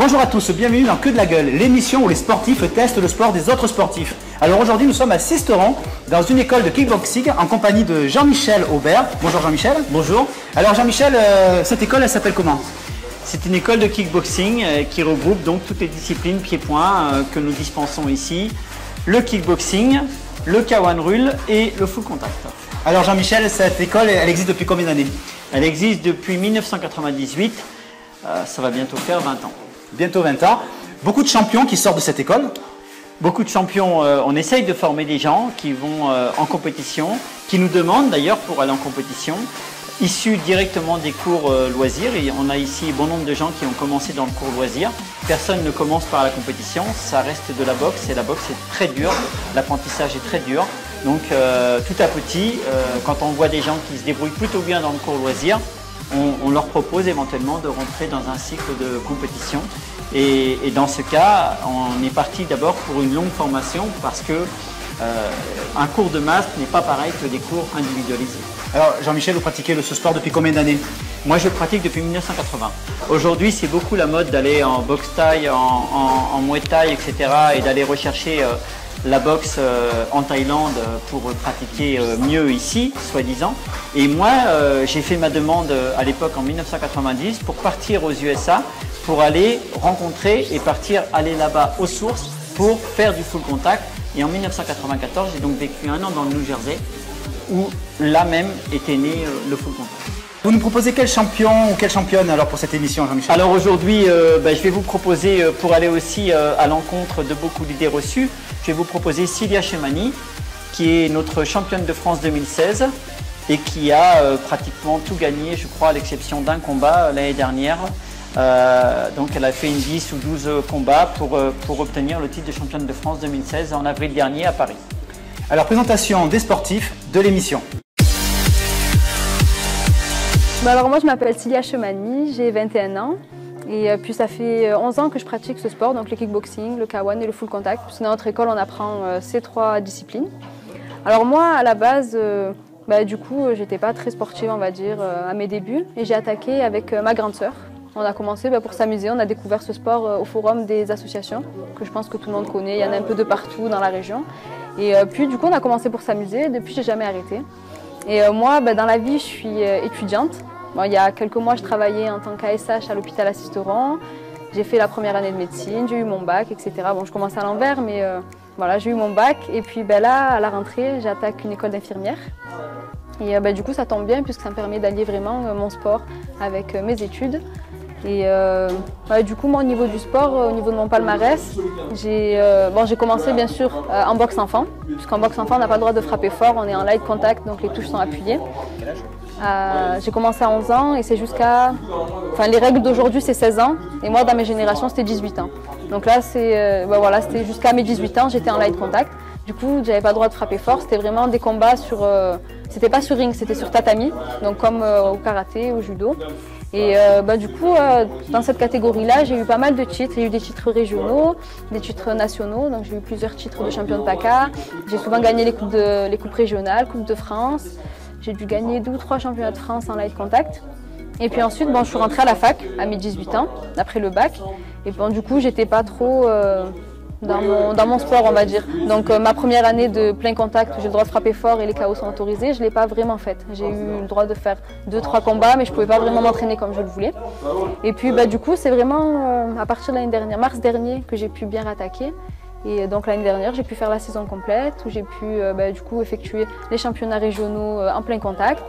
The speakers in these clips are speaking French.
Bonjour à tous, bienvenue dans Que de la gueule, l'émission où les sportifs testent le sport des autres sportifs. Alors aujourd'hui nous sommes à Sisteron, dans une école de kickboxing, en compagnie de Jean-Michel Aubert. Bonjour Jean-Michel. Bonjour. Alors Jean-Michel, cette école elle s'appelle comment? C'est une école de kickboxing qui regroupe donc toutes les disciplines pieds-poings que nous dispensons ici. Le kickboxing, le K1 Rule et le full contact. Alors Jean-Michel, cette école elle existe depuis combien d'années? Elle existe depuis 1998, ça va bientôt faire 20 ans. Bientôt 20 ans. Beaucoup de champions qui sortent de cette école? Beaucoup de champions, on essaye de former des gens qui vont en compétition, qui nous demandent d'ailleurs pour aller en compétition, issus directement des cours loisirs. Et on a ici bon nombre de gens qui ont commencé dans le cours loisirs. Personne ne commence par la compétition, ça reste de la boxe et la boxe est très dure, l'apprentissage est très dur. Donc tout à petit, quand on voit des gens qui se débrouillent plutôt bien dans le cours loisirs, on leur propose éventuellement de rentrer dans un cycle de compétition. Et dans ce cas, on est parti d'abord pour une longue formation parce que un cours de masse n'est pas pareil que des cours individualisés. Alors Jean-Michel, vous pratiquez ce sport depuis combien d'années? Moi je pratique depuis 1980. Aujourd'hui c'est beaucoup la mode d'aller en boxe thaï, en muay thai, etc. et d'aller rechercher la boxe en Thaïlande pour pratiquer mieux ici, soi-disant. Et moi, j'ai fait ma demande à l'époque en 1990 pour partir aux USA, pour aller rencontrer et aller là-bas aux sources pour faire du full contact. Et en 1994, j'ai donc vécu un an dans le New Jersey où là même était né le full contact. Vous nous proposez quel champion ou quelle championne alors pour cette émission, Jean-Michel? Alors aujourd'hui, je vais vous proposer, pour aller aussi à l'encontre de beaucoup d'idées reçues, je vais vous proposer Cilia Chemani, qui est notre championne de France 2016 et qui a pratiquement tout gagné, je crois, à l'exception d'un combat l'année dernière. Donc elle a fait une 10 ou 12 combats pour obtenir le titre de championne de France 2016 en avril dernier à Paris. Alors présentation des sportifs de l'émission. Alors moi je m'appelle Cilia Chemani, j'ai 21 ans et puis ça fait 11 ans que je pratique ce sport, donc le kickboxing, le K1 et le full contact. Puisque dans notre école on apprend ces trois disciplines. Alors moi à la base, du coup j'étais pas très sportive on va dire à mes débuts et j'ai attaqué avec ma grande sœur. On a commencé pour s'amuser, on a découvert ce sport au forum des associations que je pense que tout le monde connaît, il y en a un peu de partout dans la région. Et puis du coup on a commencé pour s'amuser, depuis j'ai jamais arrêté. Et moi dans la vie je suis étudiante. Bon, il y a quelques mois, je travaillais en tant qu'ASH à l'hôpital à Sisteron. J'ai fait la première année de médecine, j'ai eu mon bac, etc. Bon, je commence à l'envers, mais voilà, j'ai eu mon bac. Et puis là, à la rentrée, j'attaque une école d'infirmière. Et du coup, ça tombe bien puisque ça me permet d'allier vraiment mon sport avec mes études. Et du coup, moi, au niveau du sport, au niveau de mon palmarès, j'ai commencé bien sûr en boxe enfant. Puisqu'en boxe enfant, on n'a pas le droit de frapper fort, on est en light contact, donc les touches sont appuyées. J'ai commencé à 11 ans et c'est jusqu'à... Enfin, les règles d'aujourd'hui, c'est 16 ans. Et moi, dans mes générations, c'était 18 ans. Donc là, c'était jusqu'à mes 18 ans, j'étais en light contact. Du coup, j'avais pas le droit de frapper fort. C'était vraiment des combats sur... C'était pas sur ring, c'était sur tatami. Donc comme au karaté, au judo. Et du coup, dans cette catégorie-là, j'ai eu pas mal de titres. J'ai eu des titres régionaux, des titres nationaux. Donc j'ai eu plusieurs titres de champion de PACA. J'ai souvent gagné les coupes régionales, Coupe de France. J'ai dû gagner 2 ou 3 championnats de France en light contact. Et puis ensuite, je suis rentrée à la fac à mes 18 ans, après le bac. Et du coup, j'étais pas trop dans mon sport, on va dire. Donc ma première année de plein contact où j'ai le droit de frapper fort et les KO sont autorisés, je ne l'ai pas vraiment faite. J'ai eu le droit de faire 2-3 combats, mais je ne pouvais pas vraiment m'entraîner comme je le voulais. Et puis du coup, c'est vraiment à partir de l'année dernière, mars dernier, que j'ai pu bien rattaquer. Et donc l'année dernière, j'ai pu faire la saison complète où j'ai pu du coup effectuer les championnats régionaux en plein contact,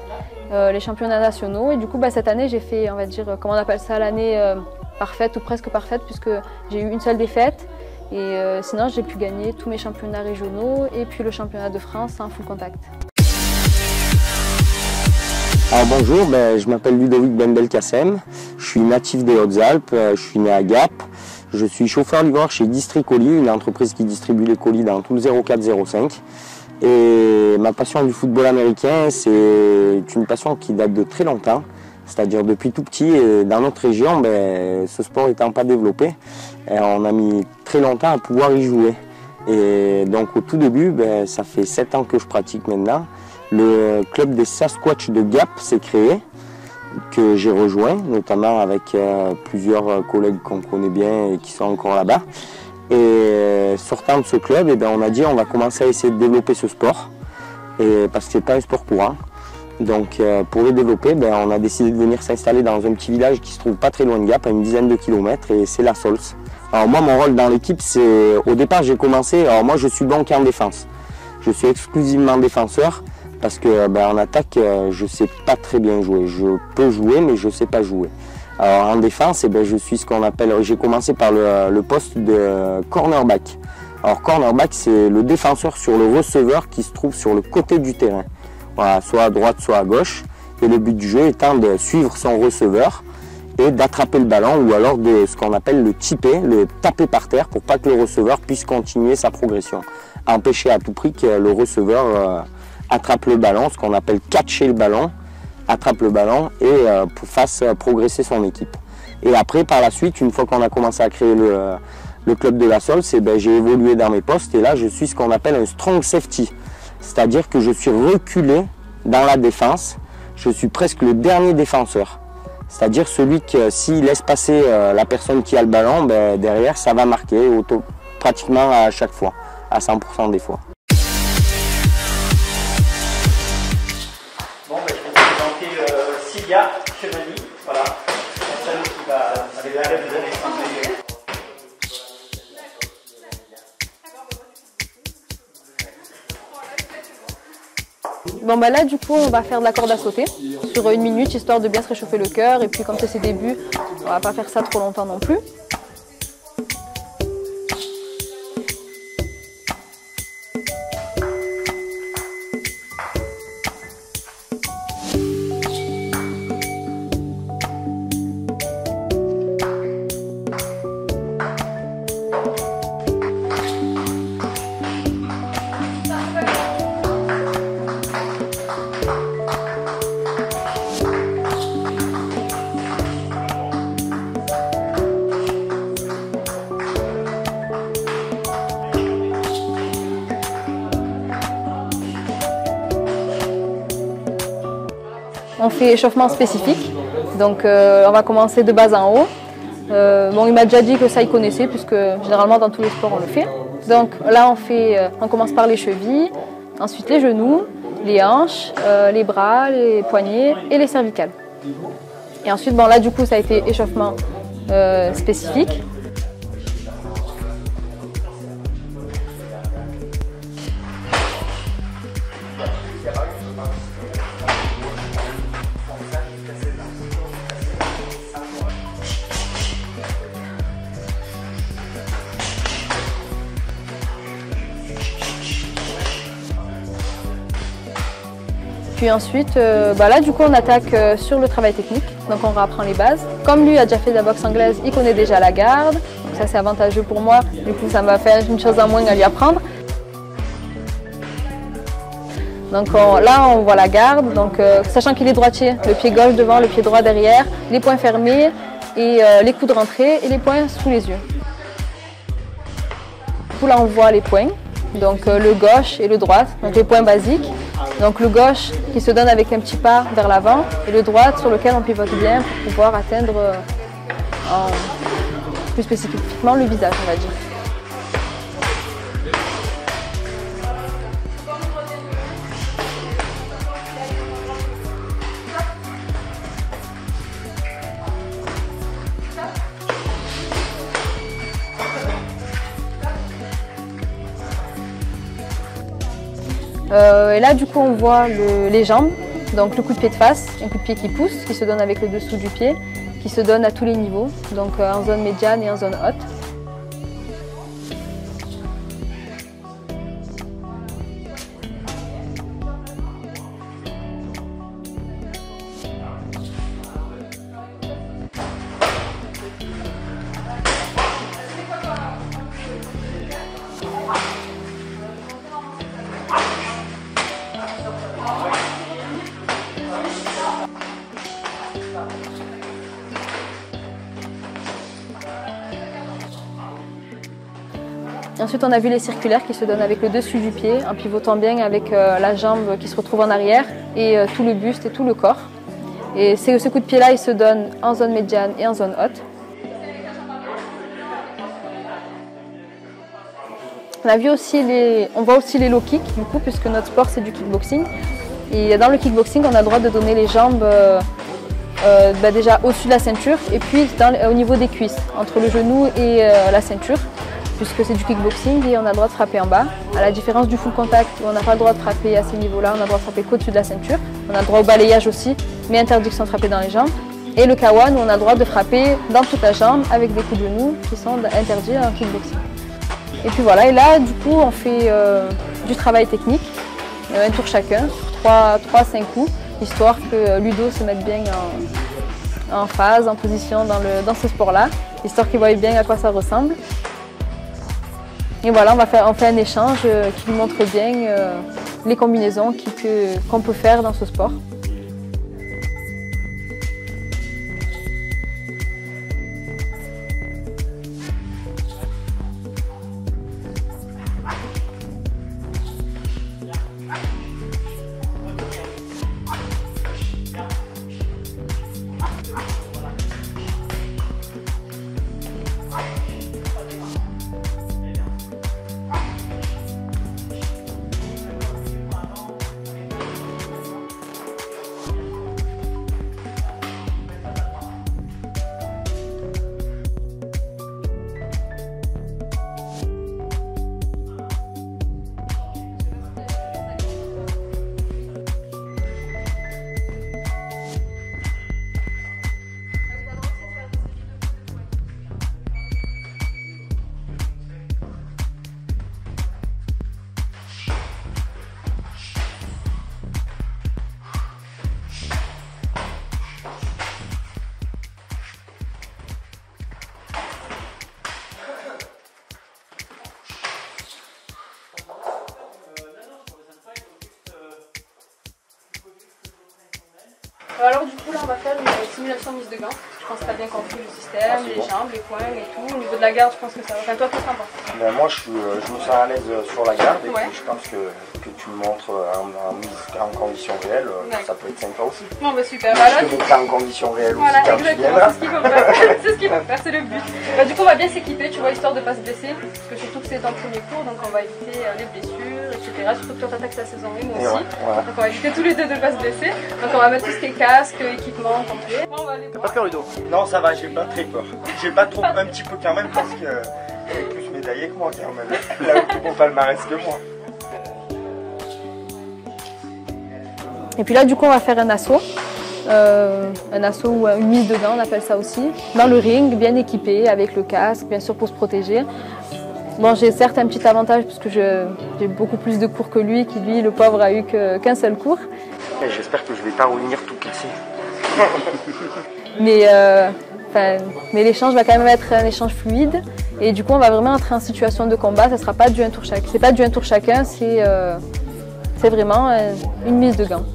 les championnats nationaux. Et du coup, cette année, j'ai fait, on va dire, comment on appelle ça, l'année parfaite ou presque parfaite, puisque j'ai eu une seule défaite. Et sinon, j'ai pu gagner tous mes championnats régionaux et puis le championnat de France en full contact. Alors bonjour, je m'appelle Ludovic Bendel-Kassem, je suis natif des Hautes-Alpes, je suis né à Gap. Je suis chauffeur-livreur chez District Colis, une entreprise qui distribue les colis dans tout le 0405. Et ma passion du football américain, c'est une passion qui date de très longtemps. C'est-à-dire depuis tout petit, et dans notre région, ce sport étant pas développé, on a mis très longtemps à pouvoir y jouer. Et donc au tout début, ça fait 7 ans que je pratique maintenant. Le club des Sasquatch de Gap s'est créé. que j'ai rejoint, notamment avec plusieurs collègues qu'on connaît bien et qui sont encore là-bas. Et sortant de ce club, eh ben, on a dit on va commencer à essayer de développer ce sport, parce que c'est pas un sport courant. Donc pour le développer, ben, on a décidé de venir s'installer dans un petit village qui se trouve pas très loin de Gap, à une dizaine de kilomètres, et c'est la Sols. Alors moi, mon rôle dans l'équipe, c'est au départ j'ai commencé, alors moi je suis bon qu'en défense. Je suis exclusivement défenseur parce que en attaque, je ne sais pas très bien jouer. Je peux jouer, mais je ne sais pas jouer. Alors en défense, je suis ce qu'on appelle, j'ai commencé par le poste de cornerback. Alors cornerback, c'est le défenseur sur le receveur qui se trouve sur le côté du terrain. Voilà, soit à droite, soit à gauche. Et le but du jeu étant de suivre son receveur et d'attraper le ballon, ou alors de ce qu'on appelle le chipper, le taper par terre pour pas que le receveur puisse continuer sa progression. Empêcher à tout prix que le receveur attrape le ballon, ce qu'on appelle catcher le ballon, attrape le ballon et fasse progresser son équipe. Et après, par la suite, une fois qu'on a commencé à créer le club de la Sols, j'ai évolué dans mes postes et là je suis ce qu'on appelle un strong safety. C'est-à-dire que je suis reculé dans la défense, je suis presque le dernier défenseur. C'est-à-dire celui que s'il laisse passer la personne qui a le ballon, derrière ça va marquer pratiquement à chaque fois, à 100% des fois. Bon, je vais vous présenter Cilia Chemani, voilà, celle qui va aller à l'aide de l'étranger. Bon là du coup on va faire de la corde à sauter sur 1 minute histoire de bien se réchauffer le cœur, et puis comme c'est ses débuts, on va pas faire ça trop longtemps non plus. On fait échauffement spécifique, donc on va commencer de bas en haut. Bon, il m'a déjà dit que ça il connaissait, puisque généralement dans tous les sports on le fait. Donc là on commence par les chevilles, ensuite les genoux, les hanches, les bras, les poignets et les cervicales. Et ensuite là du coup ça a été échauffement spécifique. Puis ensuite, là du coup on attaque sur le travail technique, donc on réapprend les bases. Comme lui a déjà fait de la boxe anglaise, il connaît déjà la garde, donc ça c'est avantageux pour moi, du coup ça me va faire une chose en moins à lui apprendre. Donc là on voit la garde, donc sachant qu'il est droitier, le pied gauche devant, le pied droit derrière, les poings fermés et les coudes rentrés et les poings sous les yeux. Du coup là on voit les poings, donc le gauche et le droit, donc les poings basiques. Donc le gauche qui se donne avec un petit pas vers l'avant et le droit sur lequel on pivote bien pour pouvoir atteindre plus spécifiquement le visage, on va dire. Et là du coup on voit les jambes, donc le coup de pied de face, un coup de pied qui pousse, qui se donne avec le dessous du pied, qui se donne à tous les niveaux, donc en zone médiane et en zone haute. Ensuite, on a vu les circulaires qui se donnent avec le dessus du pied, en pivotant bien avec la jambe qui se retrouve en arrière et tout le buste et tout le corps. Et ce coup de pied-là, il se donne en zone médiane et en zone haute. On voit aussi les low kicks, du coup, puisque notre sport, c'est du kickboxing. Et dans le kickboxing, on a le droit de donner les jambes déjà au-dessus de la ceinture et puis au niveau des cuisses, entre le genou et la ceinture, puisque c'est du kickboxing et on a le droit de frapper en bas. À la différence du full contact, où on n'a pas le droit de frapper à ces niveaux-là, on a le droit de frapper qu'au-dessus de la ceinture. On a le droit au balayage aussi, mais interdiction de frapper dans les jambes. Et le K1, où on a le droit de frapper dans toute la jambe avec des coups de genoux qui sont interdits en kickboxing. Et puis voilà, et là, du coup, on fait du travail technique, un tour chacun, sur 3-5 coups, histoire que Ludo se mette bien en phase, en position dans ce sport-là, histoire qu'il voie bien à quoi ça ressemble. Et voilà, on fait un échange qui nous montre bien les combinaisons qu'on peut faire dans ce sport. Alors du coup là on va faire une simulation mise de gants. Je pense que tu as bien compris le système, les jambes, les poings et tout. Au niveau de la garde, je pense que ça va. Enfin toi, qu'est-ce que t'en penses? Moi je me sens à l'aise sur la garde et puis je pense que tu me montres en conditions réelles, ça peut être sympa aussi. Bon bah super. Moi, je te mettrai en conditions réelles aussi quand tu viendras. C'est ce qu'il faut faire, c'est ce qu'il faut faire, c'est le but. Bah, du coup on va bien s'équiper, tu vois, histoire de ne pas se blesser. Parce que surtout que c'est en premier cours, donc on va éviter les blessures, etc. Surtout que toi t'attaques la saison et moi aussi. Donc on va éviter tous les deux de ne pas se blesser. Donc on va mettre tout ce qui est casque, équipement complet. Bon, on va aller voir. Pas peur Ludo? Non ça va, j'ai pas très peur. J'ai pas trop, un petit peu quand même parce que elle est plus médaillée que moi quand même. Elle a un plus beau palmarès que moi. Et puis là du coup on va faire un assaut ou une mise de gants, on appelle ça aussi, dans le ring, bien équipé, avec le casque, bien sûr pour se protéger. Bon, j'ai certes un petit avantage parce que j'ai beaucoup plus de cours que lui, qui lui, le pauvre, a eu qu'un seul cours. J'espère que je vais pas revenir tout cassé. Mais l'échange va quand même être un échange fluide et du coup on va vraiment entrer en situation de combat, ça sera pas du un tour chacun. C'est pas du un tour chacun, c'est vraiment une mise de gants.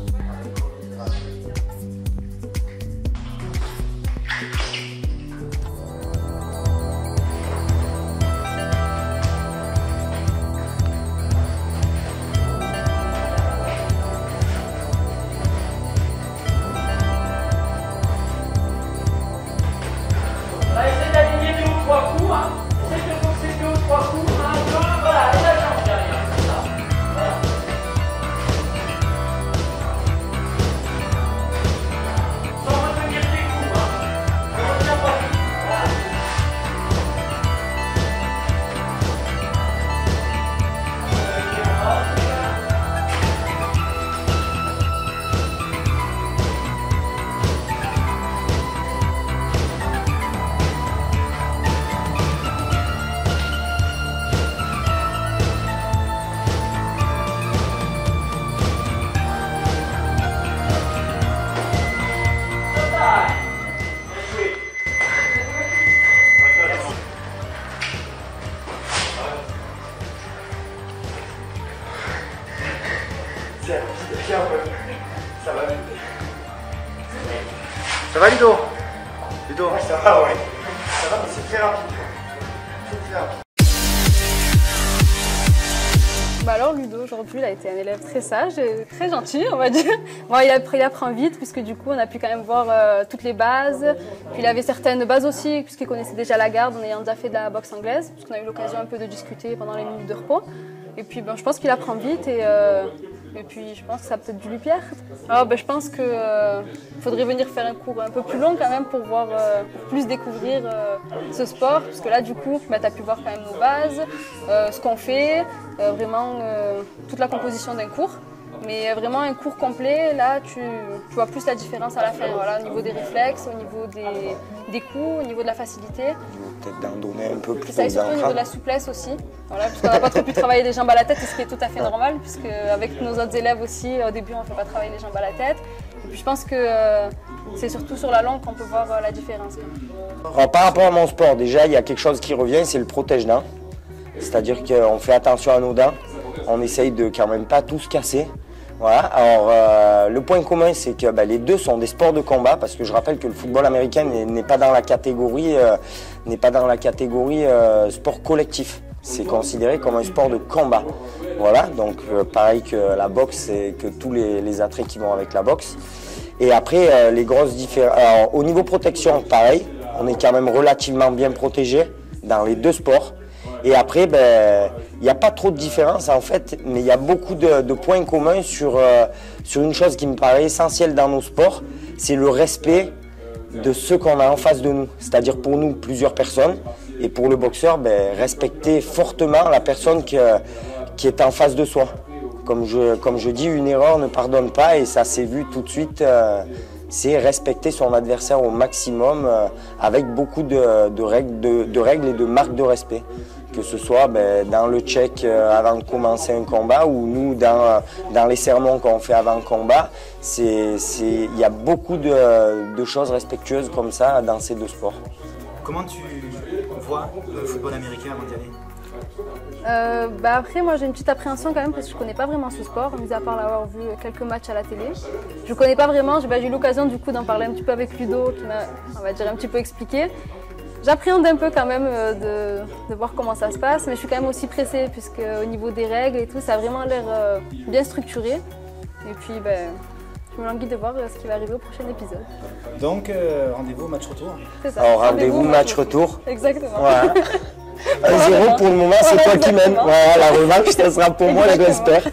Ça va Ludo? Ludo? Ouais, ça va, ouais. Ça va, mais c'est très rapide. C'est très rapide. Bah alors Ludo, aujourd'hui, il a été un élève très sage et très gentil, on va dire. Bon, il apprend vite, puisque du coup, on a pu quand même voir toutes les bases. Puis il avait certaines bases aussi, puisqu'il connaissait déjà la garde, en ayant déjà fait de la boxe anglaise, puisqu'on a eu l'occasion un peu de discuter pendant les minutes de repos. Et puis, ben, je pense qu'il apprend vite et puis je pense que ça a peut-être dû lui plaire. Alors, ben, je pense qu'il faudrait venir faire un cours un peu plus long quand même pour voir, pour plus découvrir ce sport. Parce que là, du coup, ben, tu as pu voir quand même nos bases, ce qu'on fait, vraiment toute la composition d'un cours. Mais vraiment un cours complet, là, tu vois plus la différence à la fin, voilà, au niveau des réflexes, au niveau des coups, au niveau de la facilité. Peut-être d'en donner un peu plus. Ça, et surtout au niveau de la souplesse aussi, voilà, puisqu'on n'a pas trop pu travailler les jambes à la tête, ce qui est tout à fait normal, puisque avec nos autres élèves aussi, au début, on ne fait pas travailler les jambes à la tête. Et puis je pense que c'est surtout sur la longue qu'on peut voir la différence. Alors, par rapport à mon sport, déjà, il y a quelque chose qui revient, c'est le protège-dents. C'est-à-dire qu'on fait attention à nos dents, on essaye de quand même pas tout se casser. Voilà. Alors le point commun, c'est que les deux sont des sports de combat, parce que je rappelle que le football américain n'est pas dans la catégorie, sport collectif. C'est considéré comme un sport de combat. Voilà, donc pareil que la boxe et que tous les attraits qui vont avec la boxe. Et après, les grosses différences. Alors au niveau protection, pareil, on est quand même relativement bien protégé dans les deux sports. Et après, il n'y a pas trop de différence en fait, mais il y a beaucoup de points communs sur une chose qui me paraît essentielle dans nos sports, c'est le respect de ceux qu'on a en face de nous. C'est-à-dire pour nous, plusieurs personnes, et pour le boxeur, respecter fortement la personne qui est en face de soi. Comme je dis, une erreur ne pardonne pas, et ça s'est vu tout de suite. C'est respecter son adversaire au maximum avec beaucoup de règles et de marques de respect. Que ce soit dans le check avant de commencer un combat ou nous dans les sermons qu'on fait avant le combat. Il y a beaucoup de choses respectueuses comme ça dans ces deux sports. Comment tu vois le football américain avant d'y aller ? Après, moi j'ai une petite appréhension quand même parce que je ne connais pas vraiment ce sport, mis à part l'avoir vu quelques matchs à la télé. Je ne connais pas vraiment, j'ai eu l'occasion du coup d'en parler un petit peu avec Ludo qui m'a, on va dire, un petit peu expliqué. J'appréhende un peu quand même de voir comment ça se passe, mais je suis quand même aussi pressée puisque au niveau des règles et tout, ça a vraiment l'air bien structuré. Et puis je me languis de voir ce qui va arriver au prochain épisode. Donc rendez-vous au match retour. C'est ça. Alors rendez-vous match retour. Exactement. Voilà. 1-0 pour le moment, c'est toi qui mènes. Voilà, la revanche, ça sera pour moi, je l'espère.